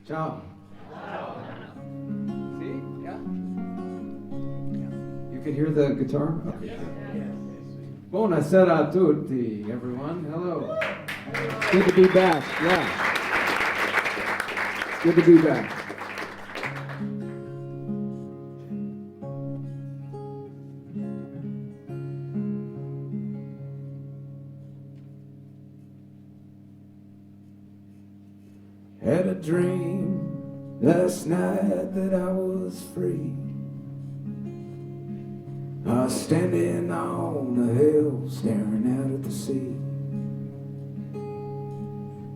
Ciao. See? Yeah. You can hear the guitar? Okay. Buonasera a tutti, everyone. Hello. It's good to be back. Yeah. It's good to be back. Had a dream last night that I was free. I was standing on the hill, staring out at the sea.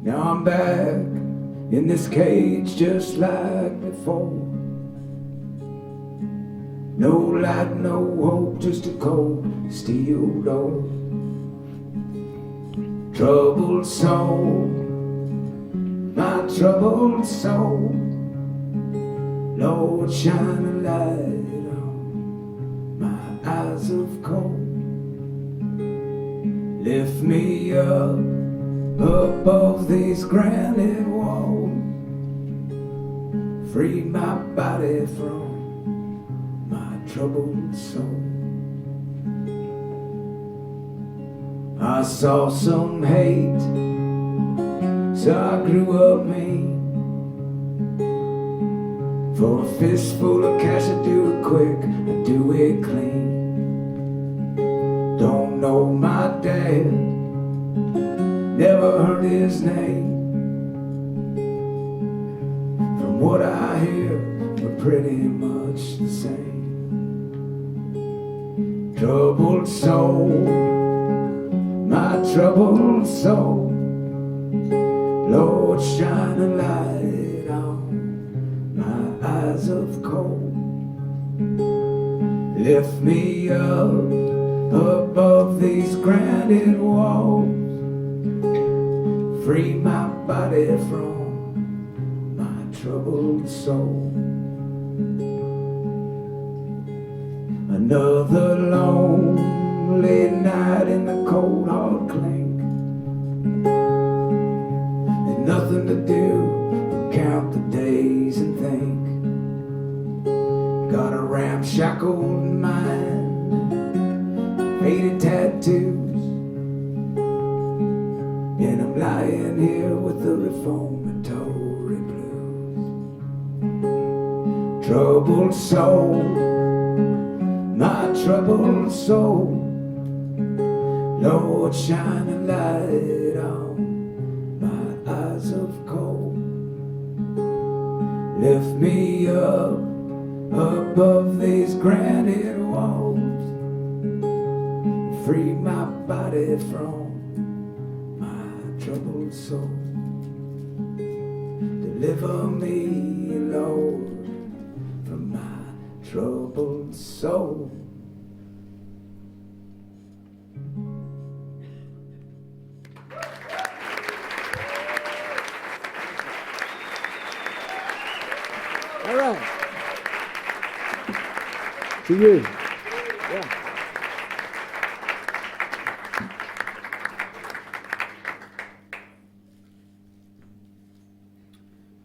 Now I'm back in this cage just like before. No light, no hope, just a cold steel door. Troubled soul, my troubled soul, Lord, shine a light on my eyes of coal. Lift me up above these granite walls. Free my body from my troubled soul. I saw some hate, so I grew up mean. For a fistful of cash, I do it quick, I do it clean. Don't know my dad, never heard his name. From what I hear, we're pretty much the same. Troubled soul, my troubled soul, Lord, shine a light on my eyes of coal. Lift me up above these granite walls. Free my body from my troubled soul. Another lonely night in the cold hard clink. And nothing to do but count the days and think. Got a ramshackled mind, faded tattoos, and I'm lying here with the reformatory blues. Troubled soul, my troubled soul, Lord, shine a light on my eyes of coal. Lift me up above these granite walls. Free my body from my troubled soul. Deliver me, Lord, from my troubled soul. All right. To you. Yeah.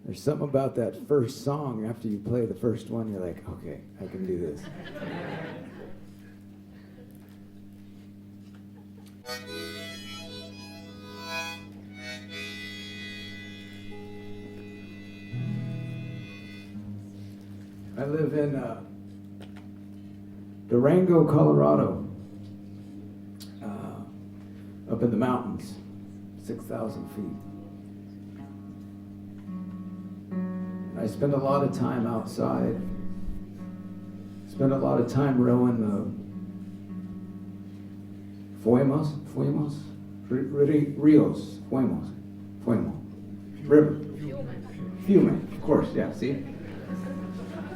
There's something about that first song, after you play the first one, you're like, okay, I can do this. I live in Durango, Colorado, up in the mountains, 6,000 feet. I spend a lot of time outside, spend a lot of time rowing the Fuemo, river. Fiume, of course, yeah, see?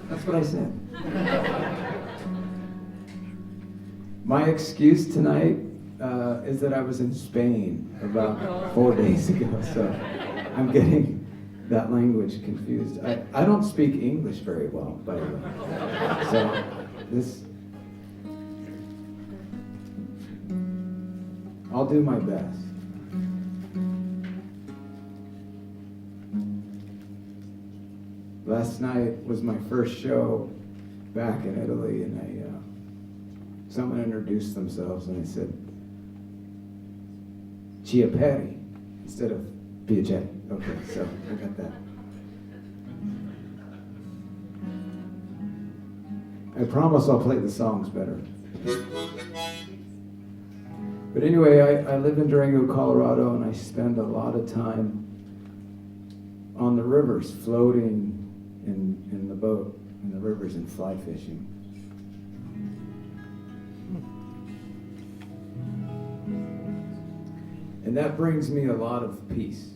That's what I said. My excuse tonight is that I was in Spain about 4 days ago, so I'm getting that language confused. I don't speak English very well, by the way. So this, I'll do my best. last night was my first show back in Italy, and someone introduced themselves, and I said, Chiaperi, instead of Piacere. Okay, so I got that. I promise I'll play the songs better. But anyway, I live in Durango, Colorado, and I spend a lot of time on the rivers, floating in the boat, in the rivers, and fly fishing. And that brings me a lot of peace.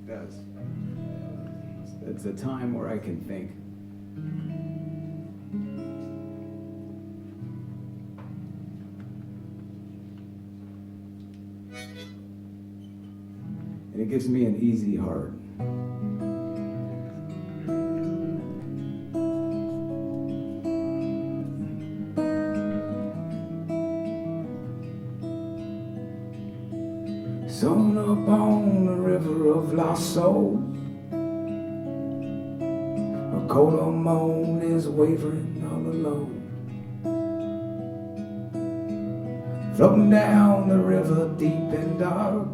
It does. It's a time where I can think. And it gives me an easy heart. Sown up on the river of lost souls, a cold moan is wavering all alone. Floating down the river deep and dark,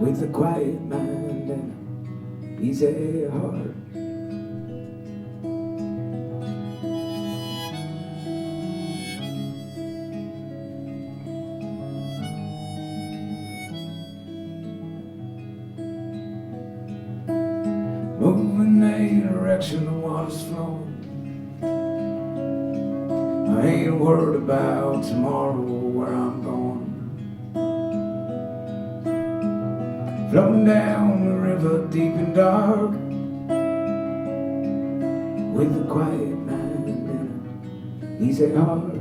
with a quiet mind and an easy heart. Moving in the direction the water's flowing, I ain't worried about tomorrow, where I'm going. Floating down the river deep and dark, with a quiet mind and an easy heart.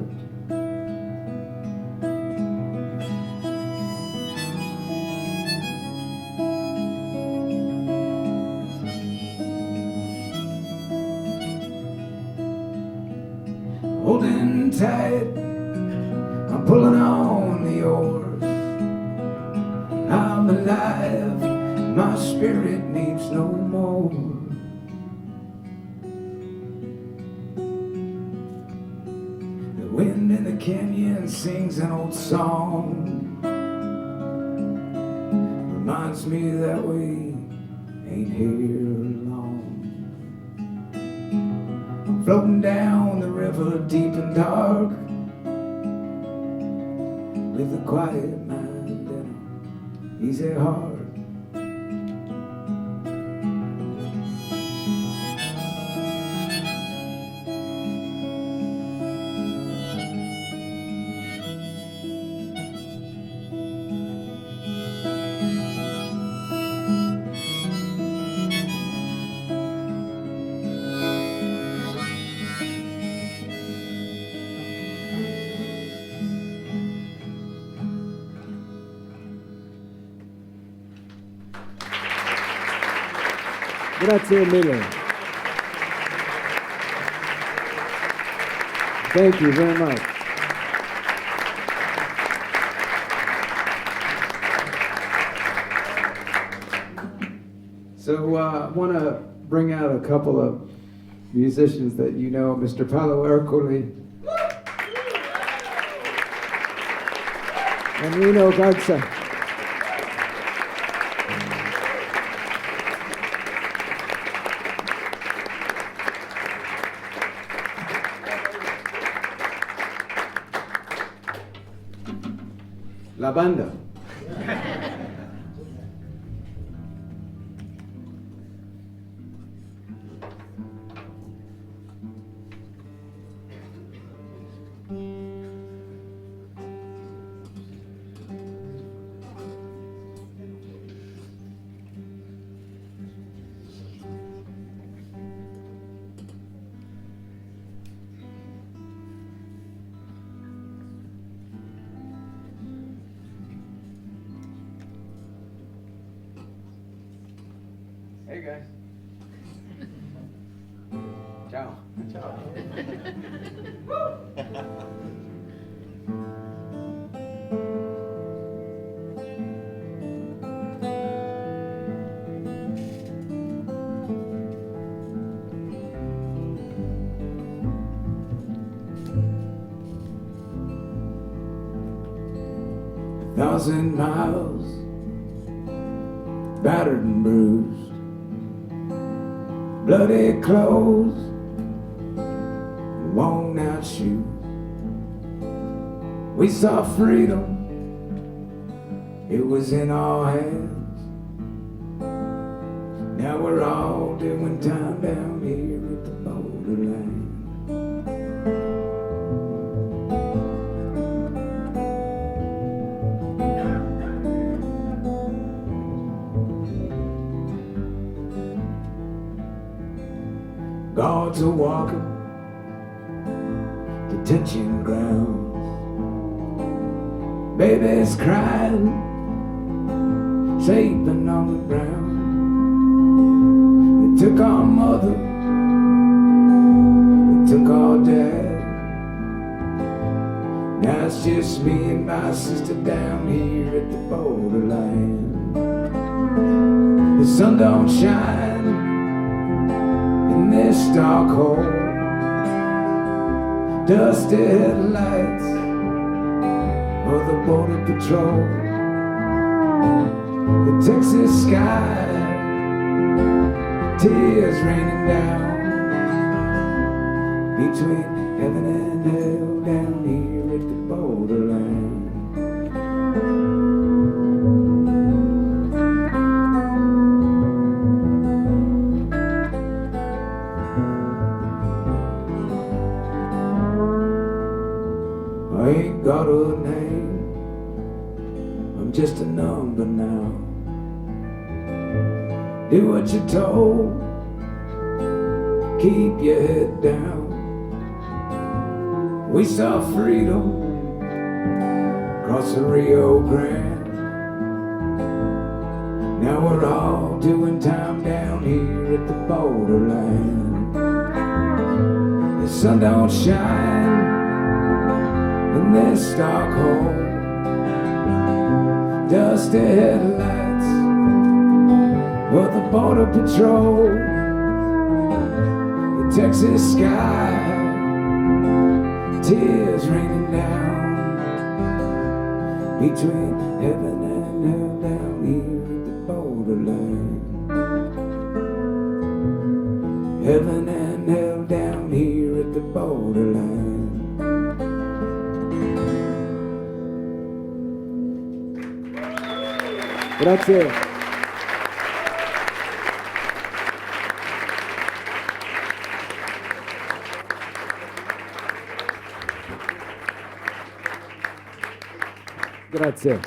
Holding tight, I'm pulling on the oars. I'm alive, my spirit needs no more. The wind in the canyon sings an old song, reminds me that we ain't here long. I'm floating down the river deep and dark, with a quiet mind and an easy heart. Grazie mille. Thank you very much. So I want to bring out a couple of musicians that you know, Mr. Paolo Ercoli And Rino Garzia. La Banda. Hey guys. Ciao. Ciao. 1,000 miles, battered and bruised, bloody clothes, and worn out shoes. We saw freedom, it was in our hands. Now we're all doing time down here at the borderland. Guards are walking detention grounds. Babies crying, sleeping on the ground. They took our mother, they took our dad. Now it's just me and my sister down here at the borderland. The sun don't shine in this dark hole. Dusty headlights of the border patrol. The Texas sky, tears raining down between heaven and hell down here at the borderland. I ain't got a name, I'm just a number now. Do what you're told, keep your head down. We saw freedom across the Rio Grande. Now we're all doing time down here at the borderland. The sun don't shine in this dark hole. Dusty headlights of the border patrol. The Texas sky, tears raining down between heaven and hell down here at the borderland. Heaven and hell down here at the borderland. Grazie. Grazie.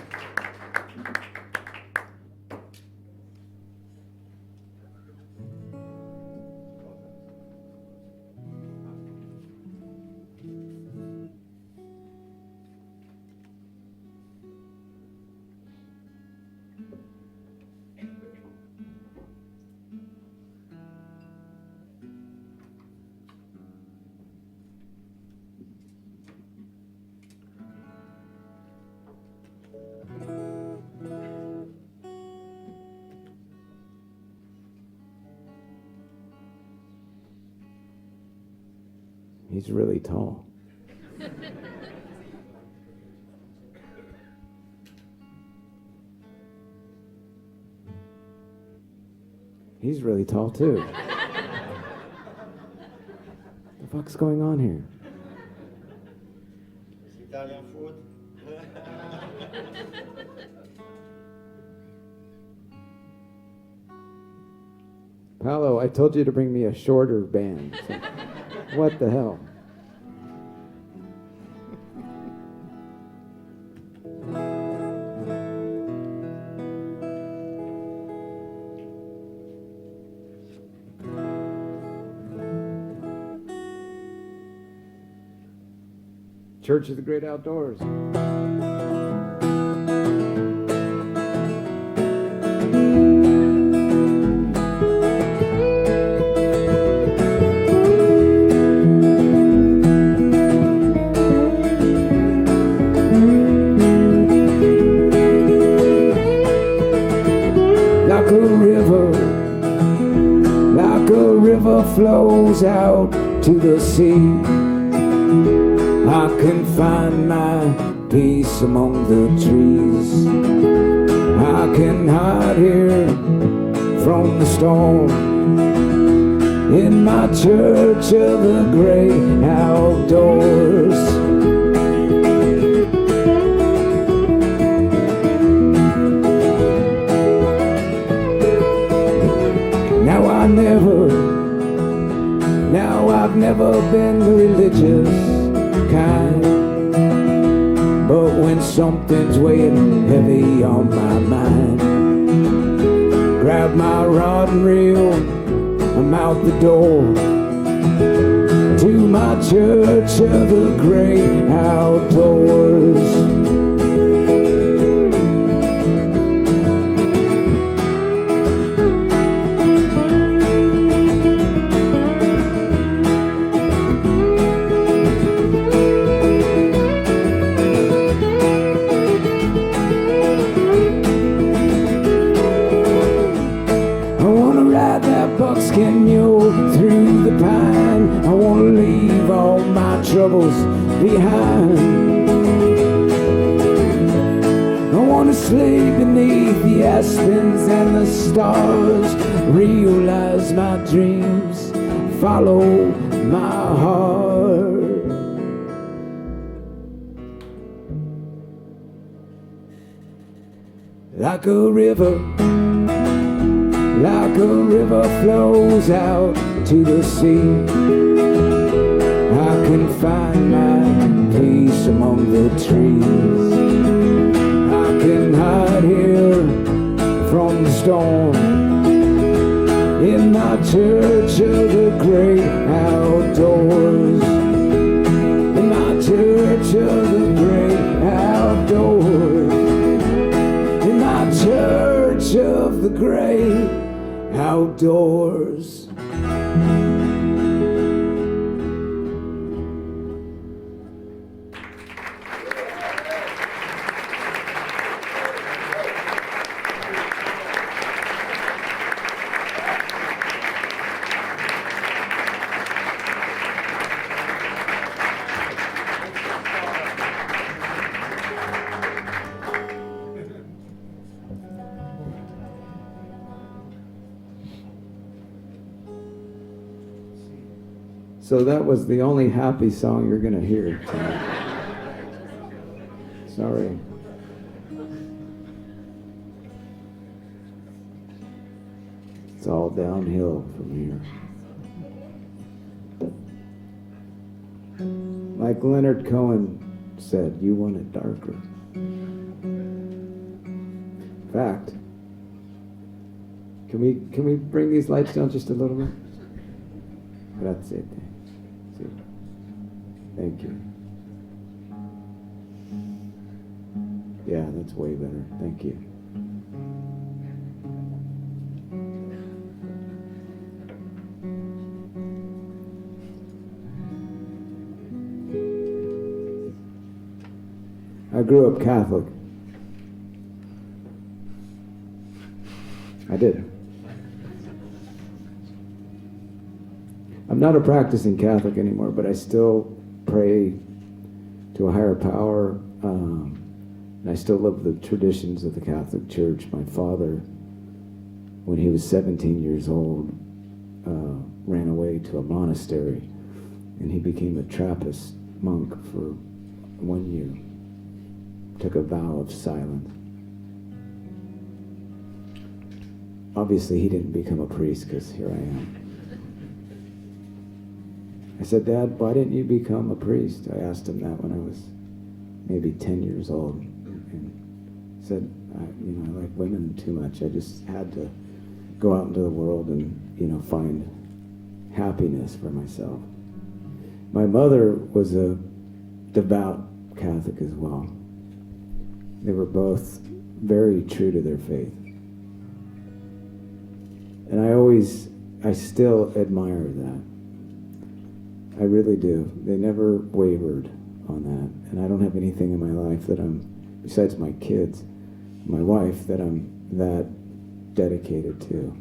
He's really tall. He's really tall too. The fuck's going on here? Italian food. Paolo, I told you to bring me a shorter band. So what the hell? Church of the Great Outdoors. Flows out to the sea. I can find my peace among the trees. I can hide here from the storm in my church of the great outdoors. Now I've never been the religious kind, but when something's weighing heavy on my mind, grab my rod and reel, I'm out the door to my church of the great outdoors. Buckskin mule through the pine. I want to leave all my troubles behind. I want to sleep beneath the aspens and the stars, realize my dreams, follow my heart. Like a river flows out to the sea, I can find my peace among the trees. I can hide here from the storm in my church of the great outdoors. In my church of the great outdoors. In my church of the great outdoors. So that was the only happy song you're going to hear tonight. Sorry. It's all downhill from here. Like Leonard Cohen said, you want it darker. In fact, can we bring these lights down just a little bit? That's it. Thank you. Yeah, that's way better. Thank you. I grew up Catholic. I did. I'm not a practicing Catholic anymore, but I still pray to a higher power, and I still love the traditions of the Catholic Church. My father, when he was 17 years old, ran away to a monastery, and he became a Trappist monk for 1 year. Took a vow of silence. Obviously, he didn't become a priest, because here I am. I said, Dad, why didn't you become a priest? I asked him that when I was maybe 10 years old. And said, I like women too much. I just had to go out into the world and, find happiness for myself. My mother was a devout Catholic as well. They were both very true to their faith. And I still admire that. I really do. They never wavered on that. And I don't have anything in my life that besides my kids, my wife, that I'm that dedicated to.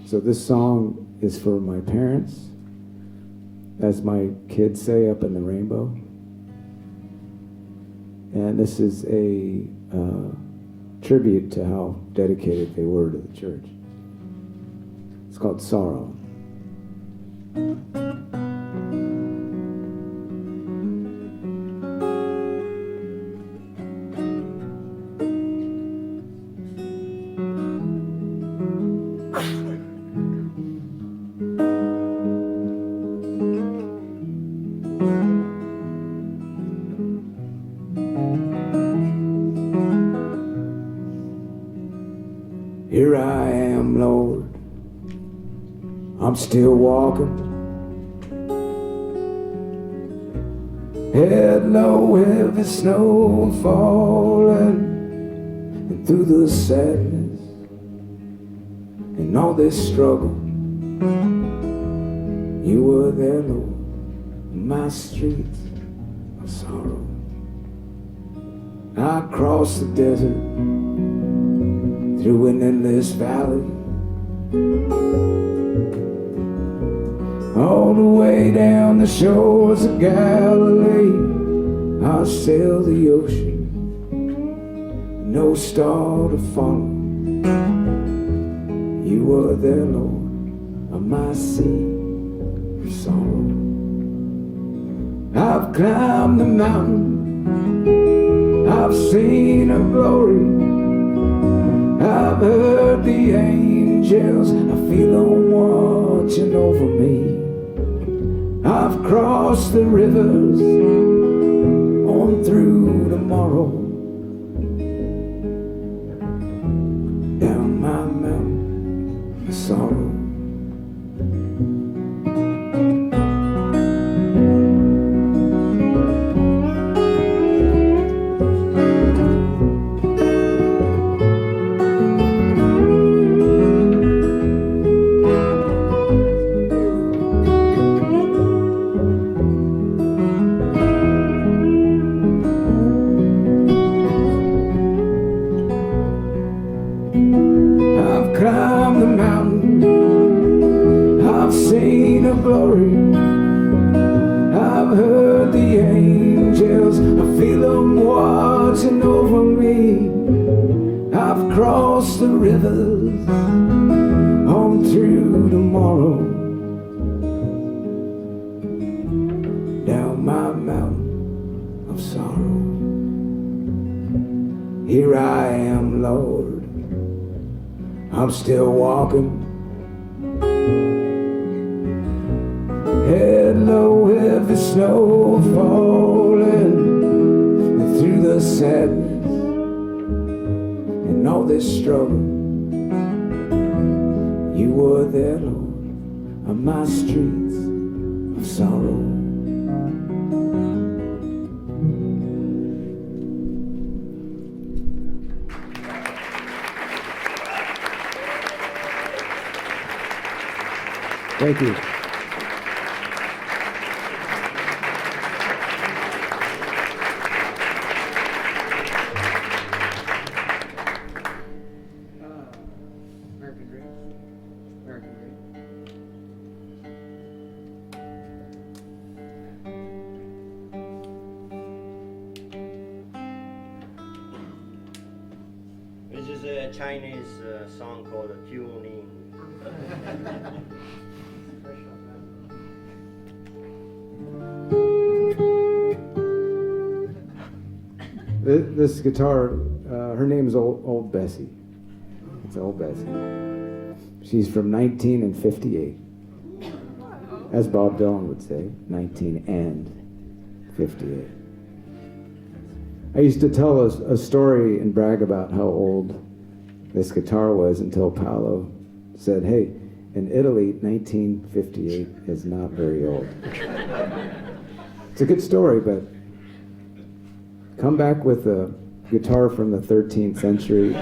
So this song is for my parents, as my kids say, up in the rainbow. And this is a tribute to how dedicated they were to the church. It's called Sorrow. Here I am, Lord, I'm still walking, head low, heavy snow falling, and through the sadness and all this struggle, you were there, Lord, in my streets of sorrow. I crossed the desert through an endless valley, all the way down the shores of Galilee. I sailed the ocean, no star to follow. You were there, Lord, on my sea of sorrow. I've climbed the mountain, I've seen a glory, I've heard the angels, I feel them watching over me. I've crossed the rivers on through tomorrow, down my mountain of sorrow. The rivers on through tomorrow, down my mountain of sorrow. Here I am, Lord, I'm still walking, head low, heavy snow falling, and through the sadness and all this struggle, you were there, Lord, on my streets of sorrow. Thank you. This is a Chinese song called Tuning. This guitar, her name is Old Bessie. It's Old Bessie. She's from 1958. As Bob Dylan would say, 1958. I used to tell a story and brag about how old this guitar was until Paolo said, hey, in Italy, 1958 is not very old. It's a good story, but come back with a guitar from the 13th century.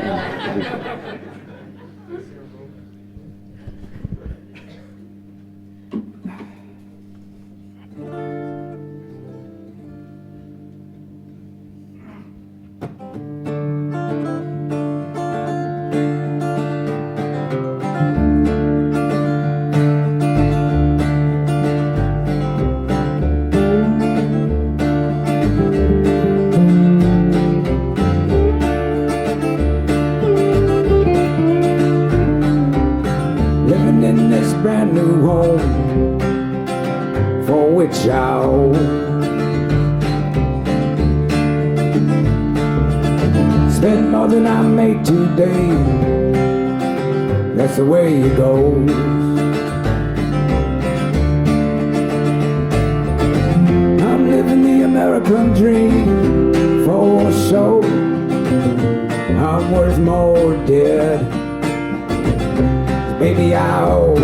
in this brand new home for which I owe. Spend more than I made today, that's the way it goes. I'm living the American dream for sure. I'm worth more dead, baby I owe.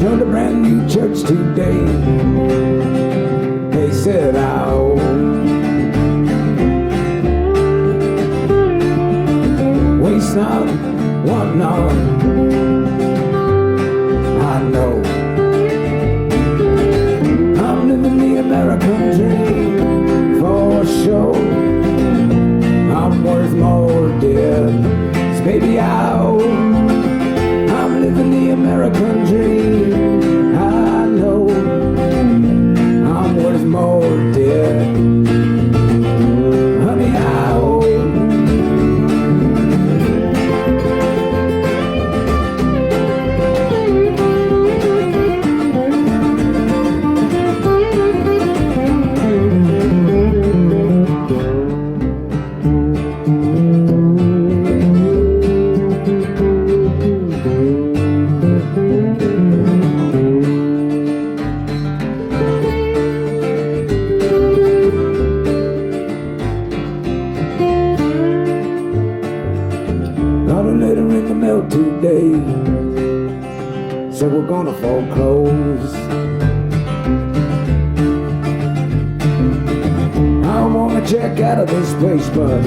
Joined a brand new church today, they said I owe. Waste not, want not, I know. I'm living the American dream for sure. I'm worth more dead, so baby I owe. I'm living the American dream, I know. I'm worth more dead, honey I owe. Today, so we're gonna foreclose. I wanna check out of this place, but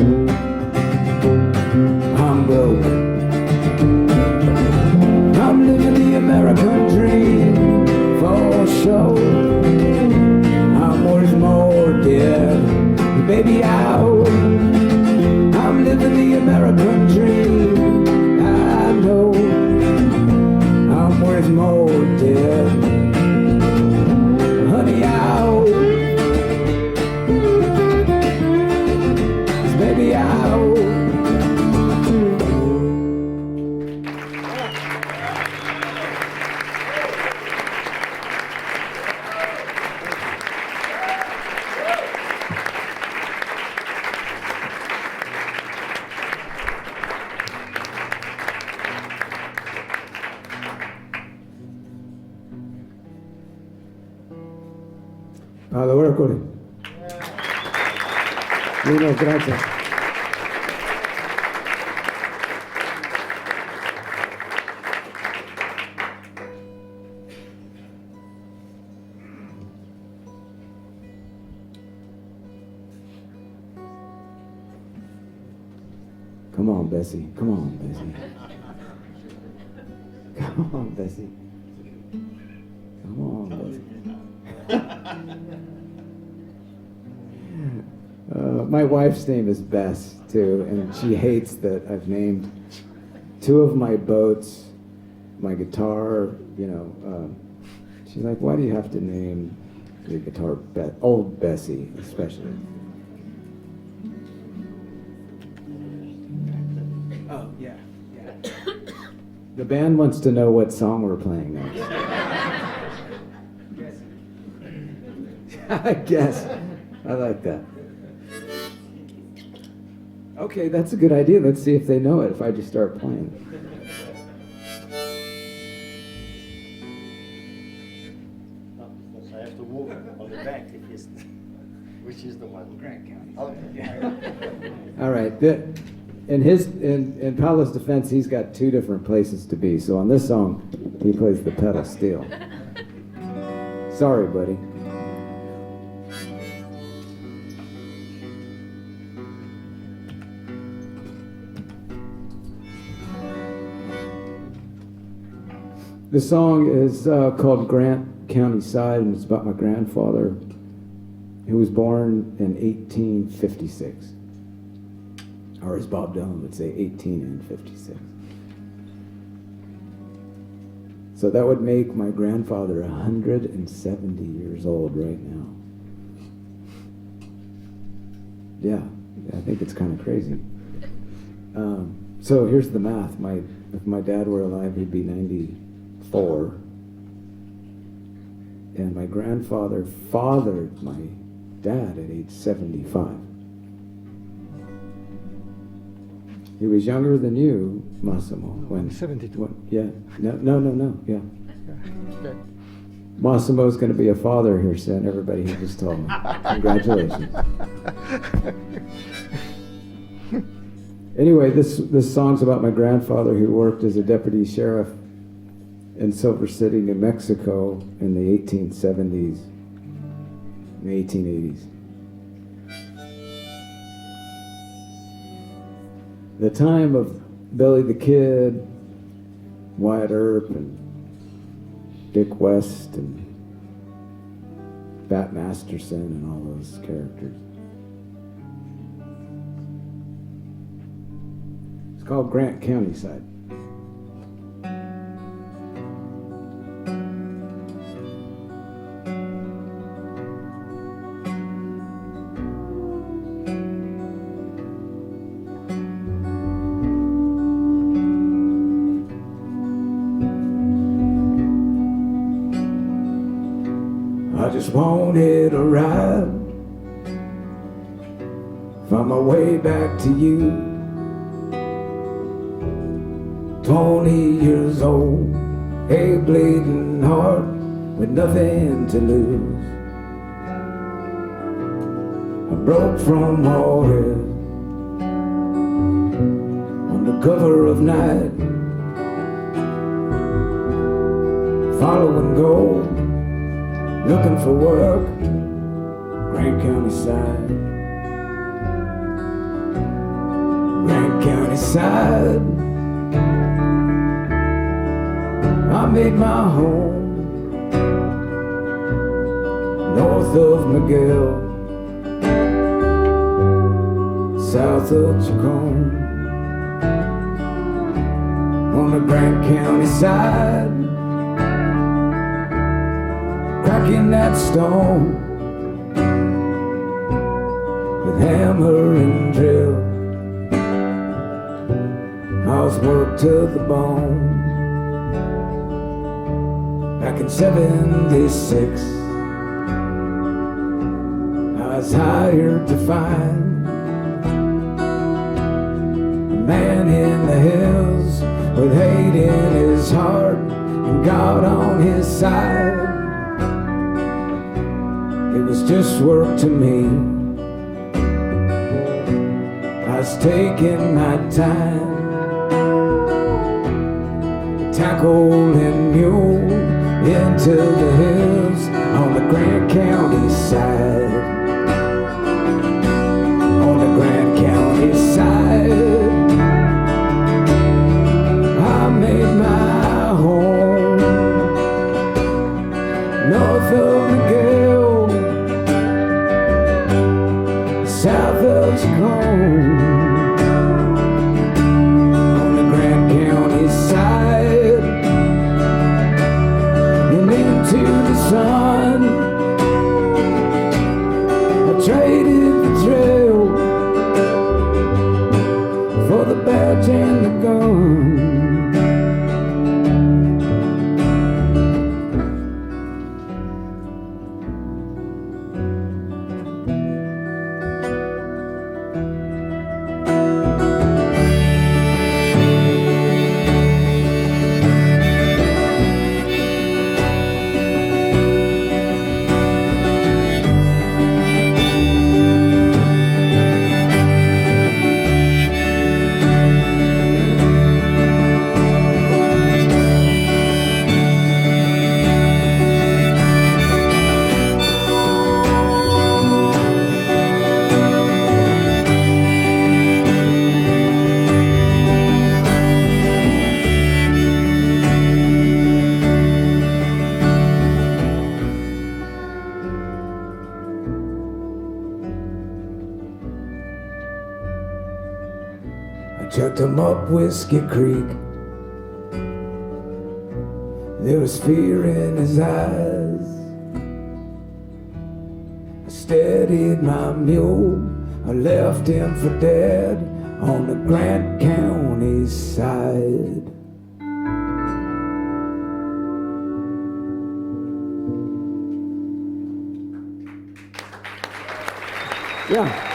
I'm broke. I'm living the American dream for sure. I'm worth more dead, baby I owe. I'm living the American dream, know I'm worth more dead, honey I owe. Baby I owe. Paolo Ercoli. Rino Garzia. Come on, Bessie. Come on, Bessie. Come on, Bessie. Come on, Bessie. My wife's name is Bess, too, and she hates that I've named two of my boats, my guitar, she's like, why do you have to name your guitar Old Bessie, especially? Oh, yeah. The band wants to know what song we're playing next. I guess. I like that. Okay, that's a good idea. Let's see if they know it if I just start playing. So I have to move on the back if it's, which is the one? Grant County. Okay. All right. In Paolo's defense, he's got two different places to be. So on this song, he plays the pedal steel. Sorry, buddy. The song is called Grant County Side, and it's about my grandfather, who was born in 1856. Or as Bob Dylan would say, 1856. So that would make my grandfather 170 years old right now. Yeah, I think it's kind of crazy. So here's the math. If my dad were alive, he'd be 94. And my grandfather fathered my dad at age 75. He was younger than you, Massimo. When 72. Yeah. No. Yeah. Okay. Massimo's going to be a father here soon. Everybody he just told me. Congratulations. Anyway, this song's about my grandfather who worked as a deputy sheriff in Silver City, New Mexico in the 1870s, the 1880s. The time of Billy the Kid, Wyatt Earp, and Dick West, and Bat Masterson, and all those characters. It's called Grant County Side. I just wanted a ride, found my way back to you. 20 years old, a bleeding heart with nothing to lose. I broke from water on the cover of night, following gold, looking for work, Grant County side. Grant County side, I made my home north of Miguel, south of Chacon, on the Grant County side, cracking that stone with hammer and drill. I was worked to the bone. Back in '76, I was hired to find a man in the hills with hate in his heart and God on his side. It was just work to me. I was taking my time, tackle and mule into the hills on the Grant County side. On the Grant County side, I made my home north of Miguel, south of Chacon, on the Grant County side, and into the sun. I traded the trail for the badge and the gun. Checked him up Whiskey Creek. There was fear in his eyes. I steadied my mule I left him for dead on the Grant County side. Yeah.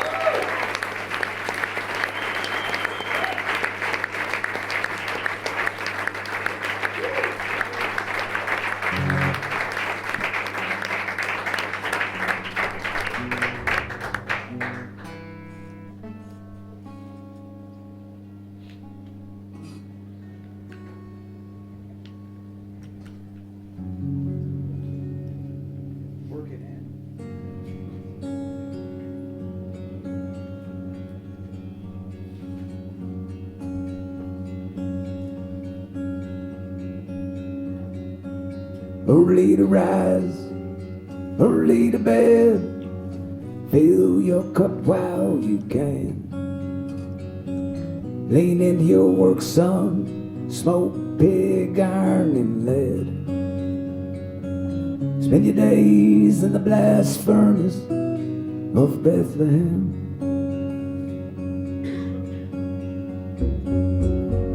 Work it in. Early to rise, early to bed, fill your cup while you can. Lean into your work, son, smoke pig iron and lead. Spend your days in the blast furnace of Bethlehem.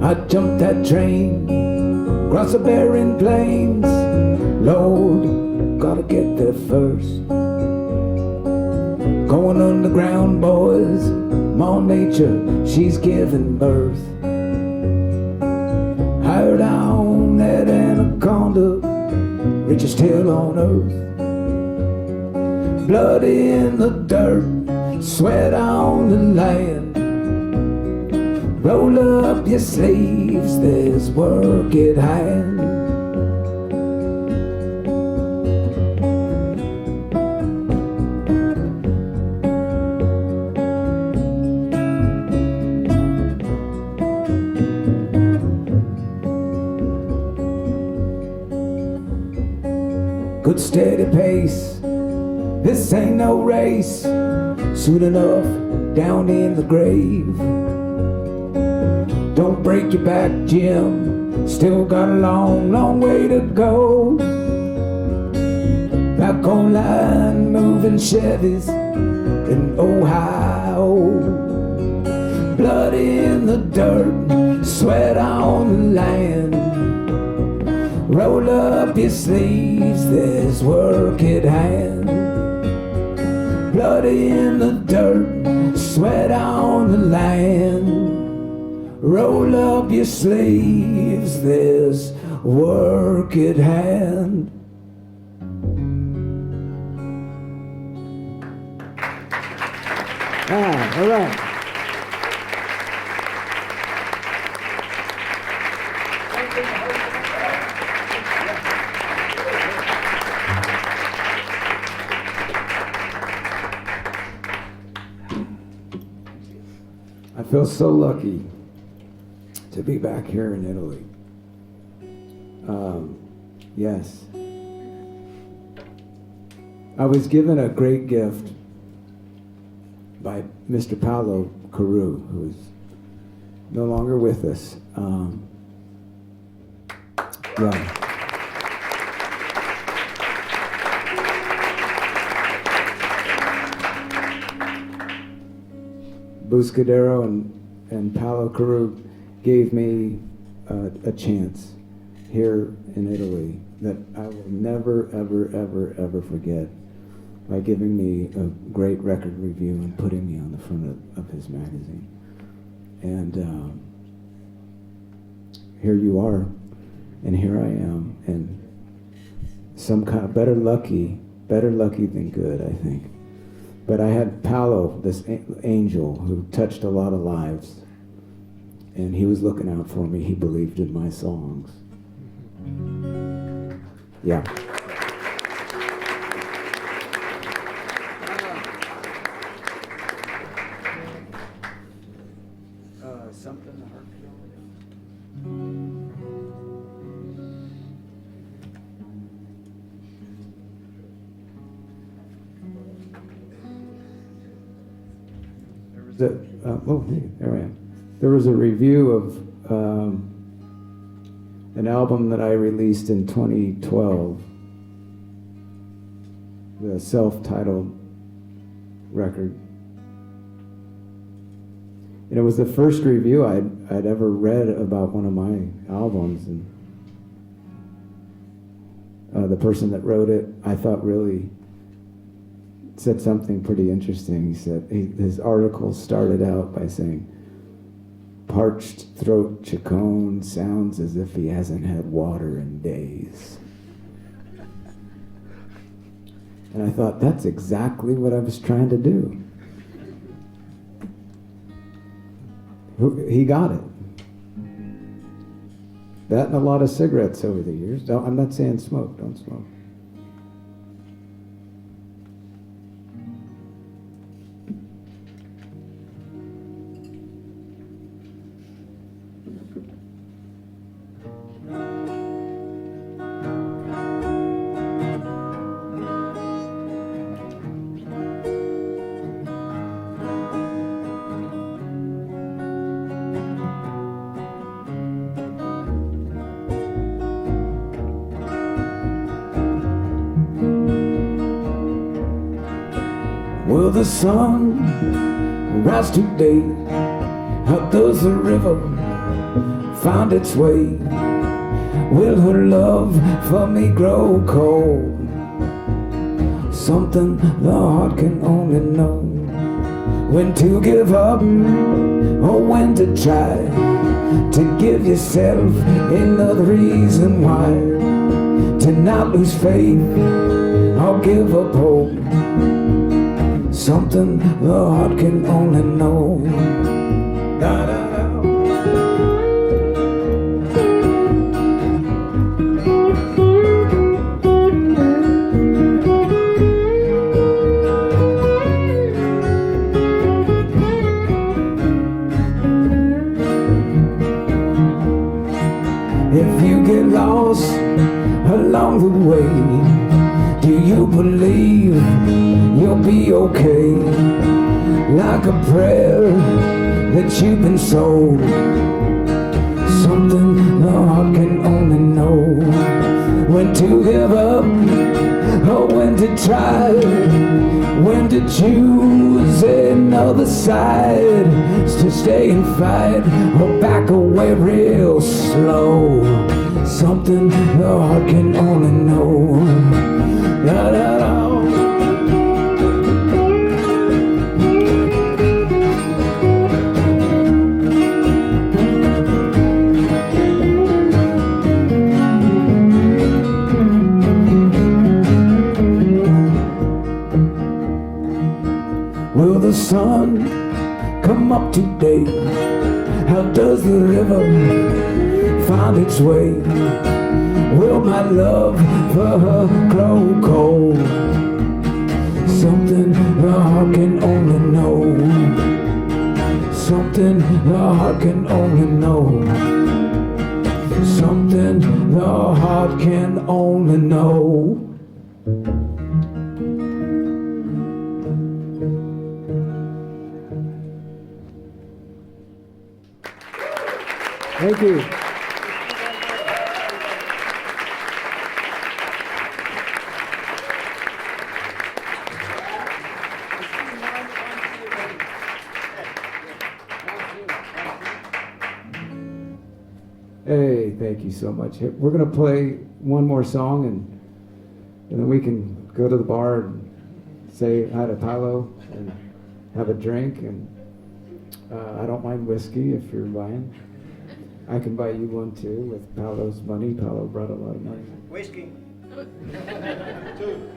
I jumped that train, across the barren plains. Lord, gotta get there first. Going underground, boys, Mom Nature, she's giving birth. Hired on that anaconda, richest tail on earth. Blood in the dirt, sweat on the land. Roll up your sleeves, there's work at hand. Good steady pace, this ain't no race. Soon enough, down in the grave. Don't break your back, Jim, still got a long, long way to go. Back on line, moving Chevys in Ohio. Blood in the dirt, sweat on the land. Roll up your sleeves, there's work at hand. Blood in the dirt, sweat on the land. Roll up your sleeves, there's work at hand. Ah, all right. I feel so lucky to be back here in Italy. Yes. I was given a great gift by Mr. Paolo Caru, who's no longer with us. Yeah. Buscadero and Paolo Caru gave me a chance here in Italy that I will never, ever, ever, ever forget, by giving me a great record review and putting me on the front of his magazine. And here you are, and here I am, and some kind of better lucky than good, I think. But I had Paolo, this angel who touched a lot of lives, and he was looking out for me. He believed in my songs. Yeah. Something to harp. There I am. There was a review of an album that I released in 2012, the self-titled record, And it was the first review I'd ever read about one of my albums, and the person that wrote it, I thought, really said something pretty interesting. He said, his article started out by saying, "Parched throat Chacon sounds as if he hasn't had water in days." And I thought, that's exactly what I was trying to do. He got it. That and a lot of cigarettes over the years. I'm not saying smoke, don't smoke. Will the sun rise today? How does the river find its way? Will her love for me grow cold? Something the heart can only know. When to give up or when to try to give yourself another reason why. To not lose faith or give up hope. Something the heart can only know. Da, da, da. If you get lost along the way, do you believe you'll be okay? Like a prayer that you've been sold. Something the heart can only know. When to give up or when to try. When to choose another side. To stay and fight or back away real slow. Something the heart can only know. Da, da, da. Will the sun come up today? How does the river find its way? Will my love for her grow cold? Something the heart can only know. Something the heart can only know. Something the heart can only know. Thank you. Hey, thank you so much. We're going to play one more song, and then we can go to the bar and say hi to Paolo and have a drink. And I don't mind whiskey if you're buying. I can buy you one too with Paolo's money. Paolo brought a lot of money. Whiskey. Two.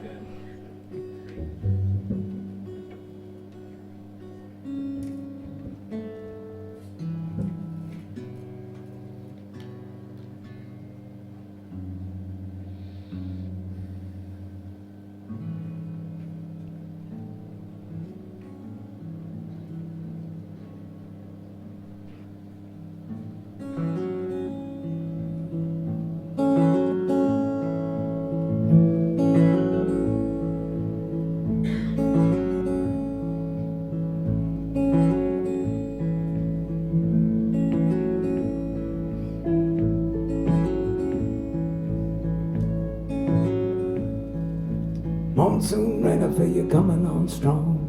Monsoon rain, I feel you coming on strong.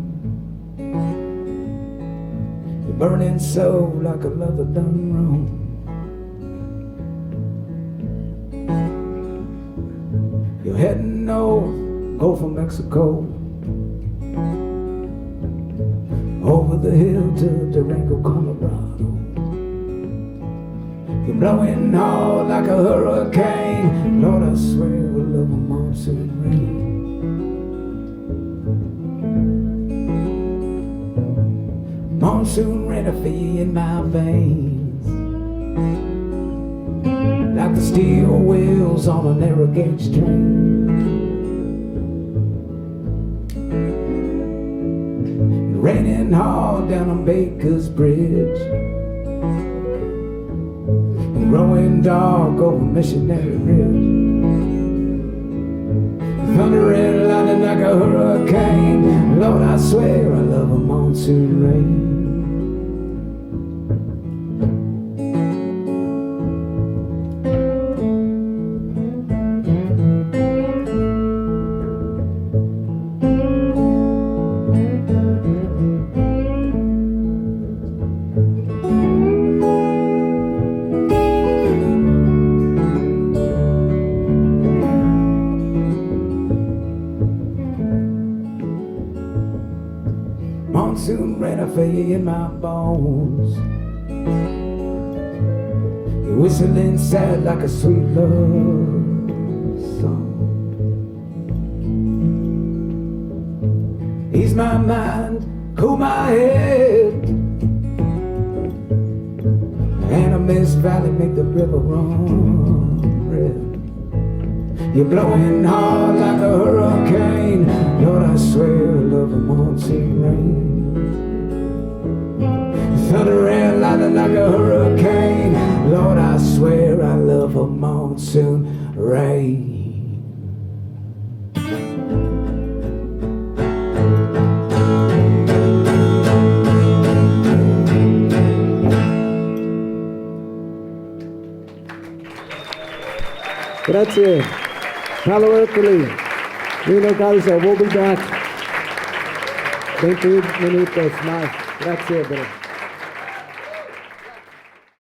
You're burning so like a lover done wrong. You're heading north, Gulf of Mexico, over the hill to Durango, Colorado. You're blowing hard like a hurricane. Lord, I swear we'll love a monsoon rain. Monsoon rain, I feel you in my veins, like the steel wheels on a narrow gauge train. Raining hard down on Baker's Bridge, and growing dark over Missionary Ridge. Thunder and lightning like a hurricane. Lord, I swear I love a monsoon rain. Monsoon rain, I feel you in my bones. You're whistling sad like a sweet love song. Ease my mind, cool my head, Ermes Valley make the river run red. You're blowing hard like a hurricane. Lord, I swear I love a monsoon rain. Thunder and lightning like a hurricane. Lord, I swear I love a monsoon rain. Grazie. Paolo Ercoli, Rino Garzia, we'll be back. 20 minutos más. Grazie, bro.